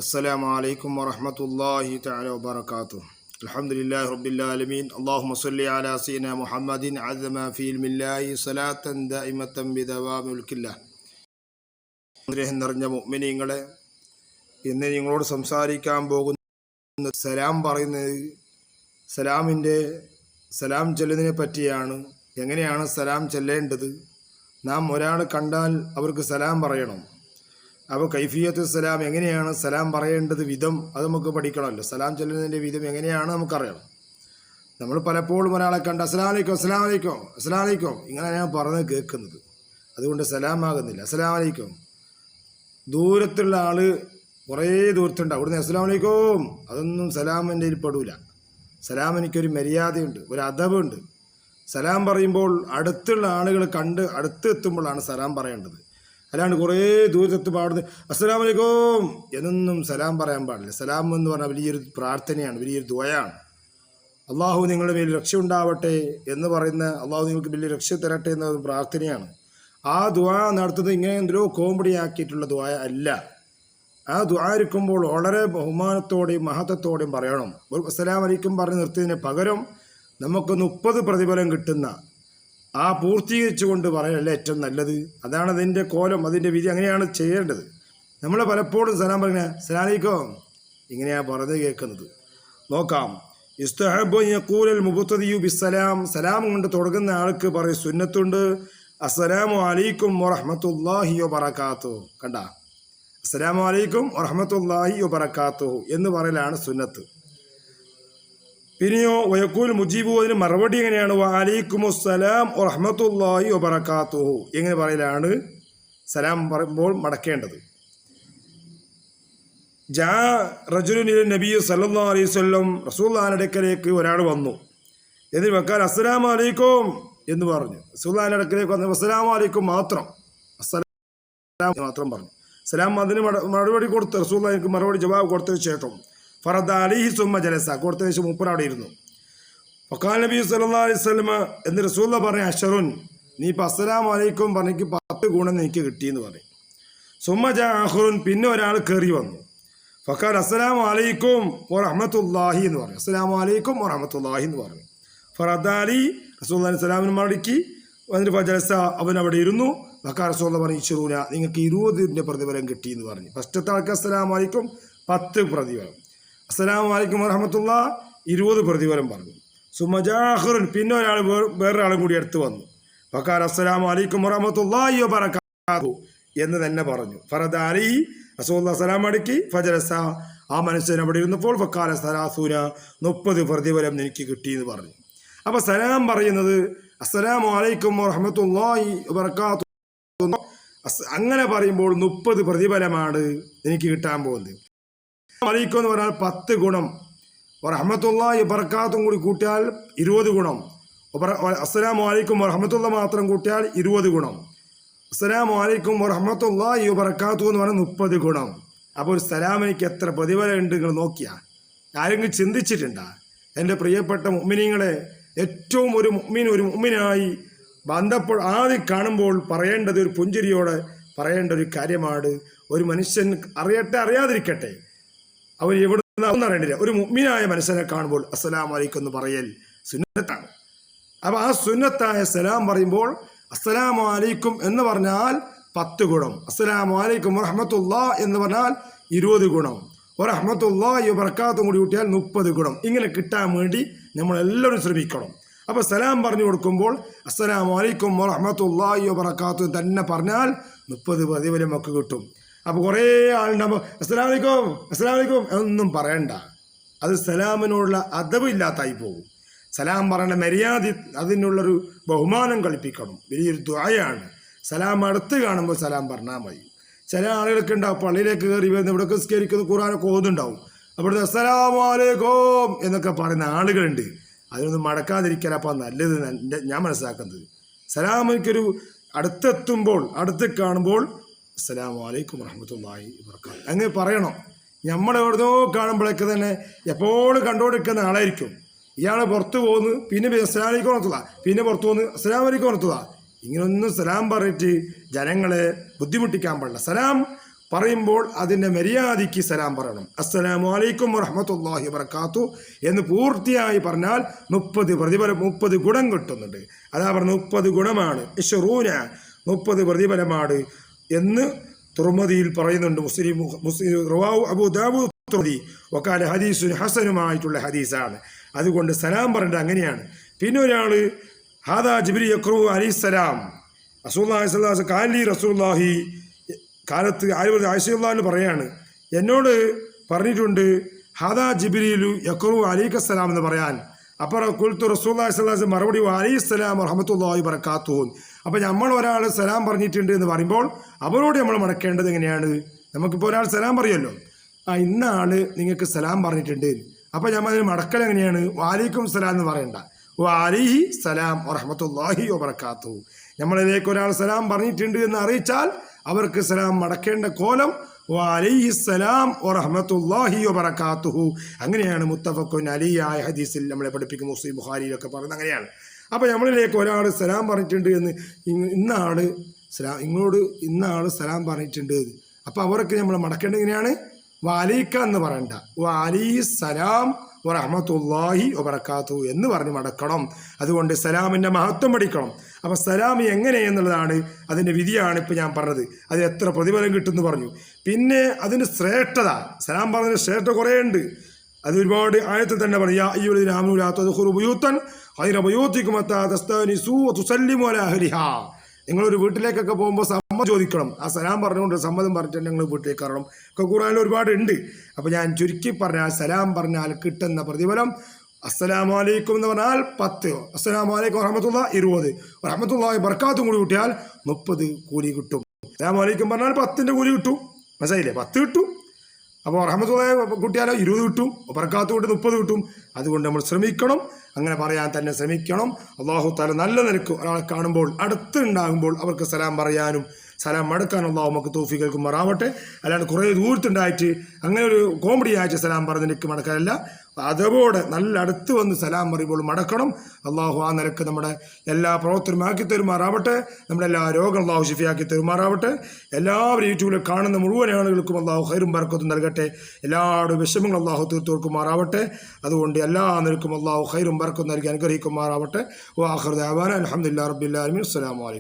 السلام عليكم ورحمة الله تعالى وبركاته. الحمد لله رب العالمين. اللهم صل على سيدنا محمد عظم في علم الله صلاة دائمة بدوام ملك الله. നിറഞ്ഞ മുഅ്മിനീങ്ങളെ, ഇന്ന് നിങ്ങളോട് സംസാരിക്കാൻ പോകുന്ന സലാം പറയുന്നത് സലാം ചൊല്ലുന്നതിനെ പറ്റിയാണ്. എങ്ങനെയാണ് സലാം ചൊല്ലേണ്ടത്? നാം ഒരാൾ കണ്ടാൽ അവർക്ക് സലാം പറയണം. അപ്പോൾ കൈഫിയത്ത് സലാം, എങ്ങനെയാണ് സലാം പറയേണ്ടത് വിധം, അത് നമുക്ക് പഠിക്കണമല്ലോ. സലാം ചൊല്ലുന്നതിൻ്റെ വിധം എങ്ങനെയാണ് നമുക്കറിയണം. നമ്മൾ പലപ്പോഴും ഒരാളെ കണ്ട് അസ്സലാമു അലൈക്കും അസ്സലാമു അലൈക്കും അസ്സലാമു അലൈക്കും ഇങ്ങനെ ഞാൻ പറഞ്ഞ് കേൾക്കുന്നത്, അതുകൊണ്ട് സലാം ആകുന്നില്ല. അസ്സലാമു അലൈക്കും, ദൂരത്തുള്ള ആൾ കുറേ ദൂരത്തുണ്ട്, അവിടുന്ന് അസ്സലാമു അലൈക്കും, അതൊന്നും സലാമിൻ്റെ പെടൂല. സലാം എനിക്കൊരു മര്യാദയുണ്ട്, ഒരു അദബുണ്ട്. സലാം പറയുമ്പോൾ അടുത്തുള്ള ആളുകൾ കണ്ട് അടുത്ത് എത്തുമ്പോഴാണ് സലാം പറയേണ്ടത്. അല്ലാണ്ട് കുറേ ദൂരത്ത് പാടുന്നത് അസ്സലാമു അലൈക്കും എന്നൊന്നും സലാം പറയാൻ പാടില്ല. സലാം എന്ന് പറഞ്ഞാൽ വലിയൊരു പ്രാർത്ഥനയാണ്, വലിയൊരു ദുആയാണ്. അള്ളാഹു നിങ്ങളുടെ മേൽ രക്ഷ ഉണ്ടാവട്ടെ എന്ന് പറയുന്ന, അള്ളാഹു നിങ്ങൾക്ക് വലിയ രക്ഷ തരട്ടെ എന്ന പ്രാർത്ഥനയാണ്. ആ ദുആ നടത്തുന്നത് ഇങ്ങനെ എന്തോ കോമഡി ആക്കിയിട്ടുള്ള ദുആ അല്ല. ആ ദുആ ഇരിക്കുമ്പോൾ വളരെ ബഹുമാനത്തോടെയും മഹത്വത്തോടെയും പറയണം. അസ്സലാമു അലൈക്കും പറഞ്ഞ് നിർത്തിയതിന് പകരം നമുക്ക് 30 പ്രതിഫലം കിട്ടുന്ന ആ പൂർത്തീകരിച്ചുകൊണ്ട് പറയലല്ല ഏറ്റവും നല്ലത്. അതാണ് അതിൻ്റെ കോലം, അതിൻ്റെ വിധി. അങ്ങനെയാണ് ചെയ്യേണ്ടത്. നമ്മൾ പലപ്പോഴും സലാം പറഞ്ഞ അസ്സലാമു അലൈക്കും ഇങ്ങനെയാണ് പറഞ്ഞ് കേൾക്കുന്നത്. നോക്കാം. ഇസ്തഹബ്ബു യഖൂലൽ മുബ്തദിയു ബിസ്സലാം, സലാം കൊണ്ട് തുടങ്ങുന്ന ആൾക്ക് പറയും സുന്നത്തുണ്ട്. അസ്സലാമു അലൈക്കും വറഹ്മത്തുള്ളാഹി വബറകാതുഹു. കണ്ട, അസ്സലാമു അലൈക്കും വറഹ്മത്തുള്ളാഹി വബറകാതുഹു എന്ന് പറയലാണ് സുന്നത്ത്. പിന്നെയോ വയക്കൂൽ മുജീബു, അതിന് മറുപടി എങ്ങനെയാണ്? വഅലൈക്കുമുസ്സലാം വറഹ്മത്തുള്ളാഹി വബറകാതുഹു എങ്ങനെ പറയലാണ് സലാം പറയുമ്പോൾ മടക്കേണ്ടത്. ജാ റജുലുൻ ഇല നബി സല്ലല്ലാഹു അലൈഹി വസല്ലം, റസൂലുള്ളാഹിയുടെ അടുക്കലേക്ക് ഒരാൾ വന്നു. എന്നിട്ട് വഖാല അസ്സലാമു അലൈക്കും എന്ന് പറഞ്ഞു. റസൂലുള്ളാഹിയുടെ അടുക്കലേക്ക് വന്നു അസ്സലാമു അലൈക്കും മാത്രം പറഞ്ഞു. സലാം അതിന് മറുപടി കൊടുത്ത് റസൂലുള്ളാഹിക്ക് മറുപടി ജവാബ് കൊടുത്തതിന് ശേഷം ഫറദ അലൈഹി സുമ്മ ജലസ, കൊടുത്തതിന് ശേഷം മൂപ്പർ അവിടെ ഇരുന്നു. ഫഖാല നബി സല്ലല്ലാഹു അലൈഹി വസല്ലം, എന്ന് റസൂലുള്ളാഹി പറഞ്ഞു അശ്റുൻ, നീ ഇപ്പം അസ്സലാമു അലൈക്കും പറഞ്ഞെനിക്ക് 10 ഗുണം എനിക്ക് കിട്ടിയെന്ന് പറയും. സുമ്മ ജാ ആഖിറുൻ, പിന്നെ ഒരാൾ കയറി വന്നു. ഫഖാല അസ്സലാമു അലൈക്കും വറഹ്മത്തുള്ളാഹി എന്ന് പറഞ്ഞു. അസ്സലാമു അലൈക്കും വറഹ്മത്തുള്ളാഹി എന്ന് പറഞ്ഞു. ഫറദ അലി, റസൂലുള്ളാഹി സലാമിന് മടക്കി വന്നിട്ട് ഫജലസ, അവൻ അവിടെ ഇരുന്നു. ഫഖാല റസൂലുള്ളാഹി പറഞ്ഞു ഇശ്റൂന, നിങ്ങൾക്ക് 20 പ്രതിഫലം കിട്ടിയെന്ന് പറഞ്ഞു. ഫസ്റ്റത്തെ ആൾക്ക് അസ്സലാമു അലൈക്കും 10 പ്രതിഫലം, അസ്സലാമു അലൈക്കും വറഹ്മത്തുള്ളാഹി 20 പ്രതിഫലം പറഞ്ഞു. സുമജാഹുറുൻ, പിന്നെ ഒരാൾ വേറൊരാളും കൂടി അടുത്ത് വന്നു. ഫഖാല അസ്സലാമു അലൈക്കും വറഹ്മത്തുള്ളാഹി വബറകാതുഹു എന്ന് തന്നെ പറഞ്ഞു. ഫറദ അലി, റസൂലുള്ളാഹി സലാം അടക്കി. ഫജലസ, ആ മനുഷ്യൻ അവിടെ ഇരുന്നപ്പോൾ ഫഖാല സലാസൂന, 30 പ്രതിഫലം എനിക്ക് കിട്ടിയെന്ന് പറഞ്ഞു. അപ്പോൾ സലാം പറയുന്നത് അസ്സലാമു അലൈക്കും വറഹ്മത്തുള്ളാഹി വബറകാതുഹു, അങ്ങനെ പറയുമ്പോൾ 30 പ്രതിഫലമാണ് എനിക്ക് കിട്ടാൻ പോകുന്നത്. അലൈക്കും എന്ന് പറഞ്ഞാൽ 10 ഗുണം, വറഹ്മത്തുള്ളാഹി വബറകാതുഹു കൂടി കൂട്ടിയാൽ 20 ഗുണം. അസ്സലാമു അലൈക്കും വറഹ്മത്തുള്ളാഹി മാത്രം കൂട്ടിയാൽ 20 ഗുണം. അസ്സലാമു അലൈക്കും വറഹ്മത്തുള്ളാഹി വബറകാതുഹു എന്ന് പറഞ്ഞാൽ 30 ഗുണം. അപ്പോൾ ഒരു സലാം എനിക്ക് എത്ര പ്രതിഫലം ഉണ്ട് നിങ്ങൾ നോക്കിയാൽ ആരെങ്കിലും ചിന്തിച്ചിട്ടുണ്ടാ? എൻ്റെ പ്രിയപ്പെട്ട മുഅ്മിനീങ്ങളെ, ഏറ്റവും ഒരു മുഅ്മിനായി ബന്ധപ്പോൾ ആദ്യം കാണുമ്പോൾ പറയേണ്ടത്, ഒരു പുഞ്ചിരിയോടെ പറയേണ്ട ഒരു കാര്യമാണ്. ഒരു മനുഷ്യൻ അറിയട്ടെ അറിയാതിരിക്കട്ടെ, അവൻ എവിടുന്ന് അറിയണ്ടില്ല, ഒരു മുഅ്മിനായ മനുഷ്യനെ കാണുമ്പോൾ അസ്സലാമു അലൈക്കും എന്ന് പറയൽ സുന്നത്താണ്. അപ്പോൾ ആ സുന്നത്തായ സലാം പറയുമ്പോൾ അസ്സലാമു അലൈക്കും എന്ന് പറഞ്ഞാൽ 10 ഗുണം, അസ്സലാമു അലൈക്കും വറഹ്മത്തുള്ളാഹി എന്ന് പറഞ്ഞാൽ 20 ഗുണം, വറഹ്മത്തുള്ളാഹി വബറകാതുഹു കൂടി കൂട്ടിയാൽ 30 ഗുണം. ഇങ്ങനെ കിട്ടാൻ വേണ്ടി നമ്മളെല്ലാവരും ശ്രമിക്കണം. അപ്പോൾ സലാം പറഞ്ഞു കൊടുക്കുമ്പോൾ അസ്സലാമു അലൈക്കും വറഹ്മത്തുള്ളാഹി വബറകാതുഹു തന്നെ പറഞ്ഞാൽ 30 പ്രതിഫലം ഒക്കെ കിട്ടും. അപ്പോൾ കുറേ ആളുണ്ടാകുമ്പോൾ അസ്സലാമു അലൈക്കും അസ്സലാമു അലൈക്കും എന്നൊന്നും പറയണ്ട. അത് സലാമിനോടുള്ള അദബ് ഇല്ലാത്തായി പോകും. സലാം പറയേണ്ട മര്യാദ, അതിനുള്ളൊരു ബഹുമാനം കളിപ്പിക്കണം. വലിയൊരു ദുആയാണ്. സലാം അടുത്ത് കാണുമ്പോൾ സലാം പറഞ്ഞാൽ മതി. ചില ആളുകൾക്ക് ഉണ്ടാവും, പള്ളിയിലേക്ക് കയറി വരുന്ന ഇവിടെ നിസ്കരിക്കുന്ന ഖുർആനൊക്കെ ഓതുണ്ടാവും, അവിടുത്തെ അസ്സലാമു അലൈക്കും എന്നൊക്കെ പറയുന്ന ആളുകളുണ്ട്. അതിനൊന്നും മടക്കാതിരിക്കലപ്പോൾ നല്ലത് ഞാൻ മനസ്സിലാക്കുന്നത്. സലാം എനിക്കൊരു അടുത്തെത്തുമ്പോൾ, അടുത്ത് കാണുമ്പോൾ അസ്സലാമു അലൈക്കും വറഹ്മത്തുള്ളാഹി വബറകാതുഹു അങ്ങനെ പറയണം. നമ്മളെവിടുന്നോ കാണുമ്പോഴൊക്കെ തന്നെ എപ്പോഴും കണ്ടുകൊണ്ടിരിക്കുന്ന ആളായിരിക്കും. ഇയാൾ പുറത്ത് പോകുന്നു, പിന്നെ അസ്സലാമു അലൈക്കും വറഹ്മത്തുള്ളാഹി, പിന്നെ പുറത്ത് പോകുന്നു അസ്സലാമു അലൈക്കും വറഹ്മത്തുള്ളാഹി. ഇങ്ങനൊന്നും സലാം പറഞ്ഞിട്ട് ജനങ്ങളെ ബുദ്ധിമുട്ടിക്കാൻ പാടില്ല. സലാം പറയുമ്പോൾ അതിൻ്റെ മര്യാദയ്ക്ക് സലാം പറയണം. അസ്സലാമു അലൈക്കും വറഹ്മത്തുള്ളാഹി വബറകാതുഹു എന്ന് പൂർത്തിയായി പറഞ്ഞാൽ 30 ഗുണം കിട്ടുന്നുണ്ട്. അതാ പറഞ്ഞ 30 ഗുണമാണ്, 30 പ്രതിഫലമാണ് എന്ന് തുർമുദിയിൽ പറയുന്നുണ്ട്. മുസ്ലിം റവാഹു അബൂ ദാവൂദ് തുർമുദി വഖാല ഹദീസുൻ ഹസനുമായിട്ടുള്ള ഹദീസാണ്. അതുകൊണ്ട് സലാം പറയേണ്ടത് അങ്ങനെയാണ്. പിന്നെ ഒരാൾ ഹാദാ ജിബ്രീൽ യഖ്റു അലൈഹിസ്സലാം റസൂലുള്ളാഹി സ്വല്ലല്ലാഹു അലൈഹി വസല്ലം കാലി റസൂലുള്ളാഹി കാലത്ത് ആയിഷ പറയാണ്, എന്നോട് പറഞ്ഞിട്ടുണ്ട് ഹാദാ ജിബ്രീലു യഖ്റു അലൈഹിസ്സലാം എന്ന് പറയാൻ. അപ്പോൾ ഖുൽതു റസൂലുള്ളാഹി സ്വല്ലല്ലാഹു അലൈഹി വസല്ലം മറുപടി അലൈഹിസ്സലാം വറഹ്മത്തുള്ളാഹി വബറകാതുഹു. അപ്പോൾ നമ്മൾ ഒരാൾ സലാം പറഞ്ഞിട്ടുണ്ട് എന്ന് പറയുമ്പോൾ അവരോട് നമ്മൾ മടക്കേണ്ടത് എങ്ങനെയാണ്? നമുക്കിപ്പോൾ ഒരാൾ സലാം പറയുമല്ലോ, ഇന്ന ആൾ നിങ്ങൾക്ക് സലാം പറഞ്ഞിട്ടുണ്ട്, അപ്പോൾ നമ്മൾ അതിന് മടക്കൽ എങ്ങനെയാണ്? വഅലൈക്കും സലാം എന്ന് പറയണ്ട, വഅലൈഹി സലാം വറഹ്മത്തുള്ളാഹി വബറകാതുഹു. നമ്മളിലേക്ക് ഒരാൾ സലാം പറഞ്ഞിട്ടുണ്ട് എന്ന് അറിയിച്ചാൽ അവർക്ക് സലാം മടക്കേണ്ട കോലം വഅലൈഹി സലാം വറഹ്മത്തുള്ളാഹി വബറകാതുഹു. അങ്ങനെയാണ് മുത്തഫഖുൻ അലൈഹിയായ ഹദീസിൽ നമ്മളെ പഠിപ്പിക്കുന്ന മുസ്ലിം ബുഖാരിയിലൊക്കെ പറയുന്നത് അങ്ങനെയാണ്. അപ്പോൾ നമ്മളിലേക്ക് ഒരാൾ സലാം പറഞ്ഞിട്ടുണ്ട് എന്ന് ഇങ്ങോട്ട് ഇന്ന ആൾ സലാം പറഞ്ഞിട്ടുണ്ട്, അപ്പോൾ അവർക്ക് നമ്മൾ മടക്കേണ്ടത് എങ്ങനെയാണ്? വഅലൈക എന്ന് പറയണ്ട, വഅലൈഹി സലാം വറഹ്മത്തുള്ളാഹി വബറകാതുഹു എന്ന് പറഞ്ഞ് മടക്കണം. അതുകൊണ്ട് സലാമിൻ്റെ മഹത്വം പഠിക്കണം. അപ്പോൾ സലാം എങ്ങനെ എന്നുള്ളതാണ് അതിൻ്റെ വിധിയാണ് ഇപ്പോൾ ഞാൻ പറഞ്ഞത്. അത് എത്ര പ്രതിഫലം കിട്ടുമെന്ന് പറഞ്ഞു. പിന്നെ അതിന് ശ്രേഷ്ഠത, സലാം പറഞ്ഞതിന് ശ്രേഷ്ഠത കുറേ ഉണ്ട്. അത് ഒരുപാട് ആയത്തിൽ തന്നെ പറഞ്ഞു, യാ അയ്യുഹല്ലദീന ആമനൂ ലാ തദ്ഖുലൂ ബുയൂതൻ ഗൈറ ബുയൂതികും ഹത്താ തസ്തഅനിസൂ വതുസല്ലിമൂ അലാ അഹ്ലിഹാ. നിങ്ങളൊരു വീട്ടിലേക്കൊക്കെ പോകുമ്പോൾ സമ്മതം ചോദിക്കണം. ആ സലാം പറഞ്ഞുകൊണ്ട് സമ്മതം പറഞ്ഞിട്ട് നിങ്ങൾ വീട്ടിലേക്ക് കയറണം. ഒക്കെ ഖുർആനിൽ ഒരുപാട് ഉണ്ട്. അപ്പോൾ ഞാൻ ചുരുക്കി പറഞ്ഞാൽ സലാം പറഞ്ഞാൽ കിട്ടുന്ന പ്രതിഫലം അസ്സലാമു അലൈക്കും എന്ന് പറഞ്ഞാൽ 10, അസ്സലാമു അലൈക്കും വറഹ്മത്തുള്ളാഹി 20, വറഹ്മത്തുള്ളാഹി ബറകാതുഹു കൂടി കൂട്ടിയാൽ 30 കൂലി കിട്ടും. അസ്സലാമു അലൈക്കും പറഞ്ഞാൽ 10ന്റെ കൂലി കിട്ടും, മനസ്സിലായില്ലേ? 10 കിട്ടും. അപ്പോൾ റഹ്മത്തുള്ളാഹി കൂട്ടിയാലോ 20 കിട്ടും, ബറകാത്ത് കൊണ്ട് 30 കിട്ടും. അതുകൊണ്ട് നമ്മൾ ശ്രമിക്കണം, അങ്ങനെ പറയാൻ തന്നെ ശ്രമിക്കണം. അല്ലാഹു തആല നല്ല നിലക്ക് ഒരാളെ കാണുമ്പോൾ അടുത്തുണ്ടാകുമ്പോൾ അവർക്ക് സലാം പറയാനും സലാം മടക്കാൻ അല്ലാഹു നമുക്ക് തൗഫീഖ് നൽകുമാറാവട്ടെ. അല്ലാണ്ട് കുറേ ദൂരത്തുണ്ടായിട്ട് അങ്ങനെ ഒരു കോമഡി ആയിട്ട് സലാം പറഞ്ഞിട്ട് മടക്കാനല്ല, അതോടെ നല്ല അടുത്ത് വന്ന് സലാം പറയുമ്പോൾ മടക്കണം. അല്ലാഹു ആ നിലക്ക് നമ്മുടെ എല്ലാ പ്രവർത്തനവും ആക്കി തരുമാറാവട്ടെ. നമ്മുടെ എല്ലാ രോഗം അല്ലാഹു ശിഫയാക്കി തരുമാറാവട്ടെ. എല്ലാവരും യൂട്യൂബിൽ കാണുന്ന മുഴുവൻ ആളുകൾക്കും അല്ലാഹു ഖൈറും ബർക്കത്തും നൽകട്ടെ. എല്ലാവരുടെ വിഷമങ്ങളും അല്ലാഹു തീർത്തു കൊടുക്കുമാറാവട്ടെ. അതുകൊണ്ട് എല്ലാ നിലക്കും അല്ലാഹു ഖൈറും ബർക്കത്തും നൽകി അനുഗ്രഹിക്കുമാറാവട്ടെ. വആഖിറു ദഅവാനാ അൽഹംദുലില്ലാഹി റബ്ബിൽ ആലമീൻ. അസ്സലാമു അലൈക്കും.